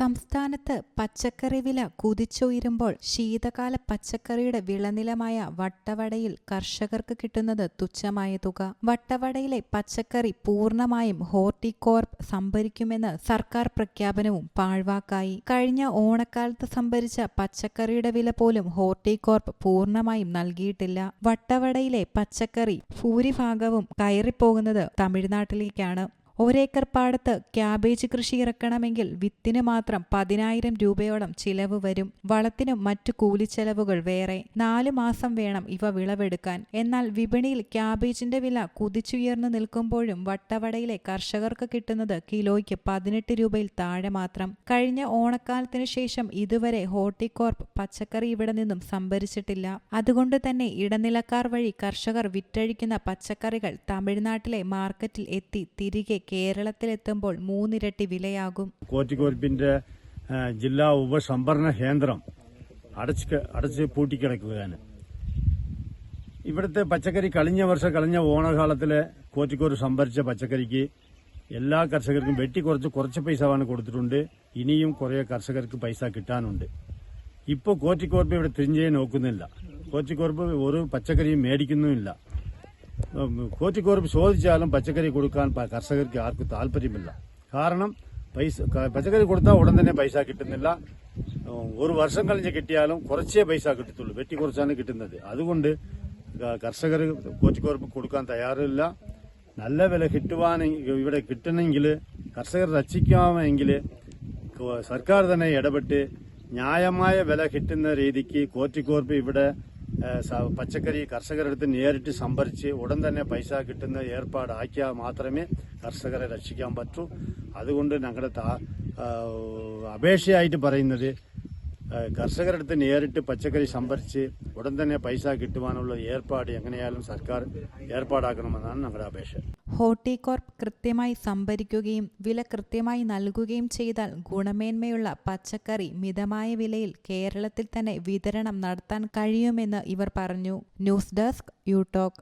സംസ്ഥാനത്ത് പച്ചക്കറി വില കുതിച്ചുയരുമ്പോൾ ശീതകാല പച്ചക്കറിയുടെ വിളനിലമായ വട്ടവടയിൽ കർഷകർക്ക് കിട്ടുന്നത് തുച്ഛമായ തുക. വട്ടവടയിലെ പച്ചക്കറി പൂർണ്ണമായും ഹോർട്ടികോർപ്പ് സംഭരിക്കുമെന്ന് സർക്കാർ പ്രഖ്യാപനവും പാഴ്വാക്കായി. കഴിഞ്ഞ ഓണക്കാലത്ത് സംഭരിച്ച പച്ചക്കറിയുടെ വില പോലും ഹോർട്ടികോർപ്പ് പൂർണ്ണമായും നൽകിയിട്ടില്ല. വട്ടവടയിലെ പച്ചക്കറി ഭൂരിഭാഗവും കയറിപ്പോകുന്നത് തമിഴ്നാട്ടിലേക്കാണ്. ഒരേക്കർ പാടത്ത് ക്യാബേജ് കൃഷി ഇറക്കണമെങ്കിൽ വിത്തിന് മാത്രം 10,000 രൂപയോളം ചിലവ് വരും. വളത്തിനും മറ്റു കൂലിച്ചെലവുകൾ വേറെ. 4 മാസം വേണം ഇവ വിളവെടുക്കാൻ. എന്നാൽ വിപണിയിൽ ക്യാബേജിന്റെ വില കുതിച്ചുയർന്നു നിൽക്കുമ്പോഴും വട്ടവടയിലെ കർഷകർക്ക് കിട്ടുന്നത് കിലോയ്ക്ക് 18 രൂപയിൽ താഴെ മാത്രം. കഴിഞ്ഞ ഓണക്കാലത്തിനു ശേഷം ഇതുവരെ ഹോർട്ടികോർപ്പ് പച്ചക്കറി ഇവിടെ നിന്നും സംഭരിച്ചിട്ടില്ല. അതുകൊണ്ട് തന്നെ ഇടനിലക്കാർ വഴി കർഷകർ വിറ്റഴിക്കുന്ന പച്ചക്കറികൾ തമിഴ്നാട്ടിലെ മാർക്കറ്റിൽ എത്തി തിരികെ കേരളത്തിലെത്തുമ്പോൾ 3 ഇരട്ടി വിലയാകും. ഹോർട്ടികോർപ്പിന്റെ ജില്ലാ ഉപസംഭരണ കേന്ദ്രം അടച്ച് പൂട്ടിക്കിടക്കുകയാണ്. ഇവിടുത്തെ പച്ചക്കറി കഴിഞ്ഞ ഓണകാലത്തിലെ ഹോർട്ടികോർപ്പ് സംഭരിച്ച പച്ചക്കറിക്ക് എല്ലാ കർഷകർക്കും കുറച്ച് പൈസയാണ് കൊടുത്തിട്ടുണ്ട്. ഇനിയും കുറെ കർഷകർക്ക് പൈസ കിട്ടാനുണ്ട്. ഇപ്പോൾ ഹോർട്ടികോർപ്പ് ഇവിടെ തിരിഞ്ഞേ നോക്കുന്നില്ല. ഹോർട്ടികോർപ്പ് ഒരു പച്ചക്കറിയും മേടിക്കുന്നുമില്ല. ഹോർട്ടികോർപ്പ് ചോദിച്ചാലും പച്ചക്കറി കൊടുക്കാൻ കർഷകർക്ക് ആർക്കും താല്പര്യമില്ല. കാരണം പച്ചക്കറി കൊടുത്താൽ ഉടൻ തന്നെ പൈസ കിട്ടുന്നില്ല. ഒരു വർഷം കഴിഞ്ഞ് കിട്ടിയാലും കുറച്ചേ പൈസ കിട്ടത്തുള്ളൂ. വെട്ടി കുറച്ചാണ് കിട്ടുന്നത്. അതുകൊണ്ട് കർഷകർ ഹോർട്ടികോർപ്പ് കൊടുക്കാൻ തയ്യാറില്ല. നല്ല വില ഇവിടെ കിട്ടണമെങ്കിൽ കർഷകർ രക്ഷിക്കാമെങ്കിൽ സർക്കാർ തന്നെ ഇടപെട്ട് ന്യായമായ വില കിട്ടുന്ന രീതിക്ക് ഹോർട്ടികോർപ്പ് ഇവിടെ പച്ചക്കറി കർഷകരെടുത്ത് നേരിട്ട് സംഭരിച്ച് ഉടൻ തന്നെ പൈസ കിട്ടുന്ന ഏർപ്പാടാക്കിയാൽ മാത്രമേ കർഷകരെ രക്ഷിക്കാൻ പറ്റൂ. അതുകൊണ്ട് ഞങ്ങളുടെ അപേക്ഷയായിട്ട് പറയുന്നത് കർഷകരെടുത്ത് നേരിട്ട് പച്ചക്കറി സംഭരിച്ച് ഉടൻ തന്നെ പൈസ കിട്ടുവാനുള്ള ഏർപ്പാട് എങ്ങനെയായാലും സർക്കാർ ഏർപ്പാടാക്കണമെന്നാണ് ഞങ്ങളുടെ അപേക്ഷ. ഹോർട്ടികോർപ്പ് കൃത്യമായി സംഭരിക്കുകയും വില കൃത്യമായി നൽകുകയും ചെയ്താൽ ഗുണമേന്മയുള്ള പച്ചക്കറി മിതമായ വിലയിൽ കേരളത്തിൽ തന്നെ വിതരണം നടത്താൻ കഴിയുമെന്ന് ഇവർ പറഞ്ഞു. News desk you talk.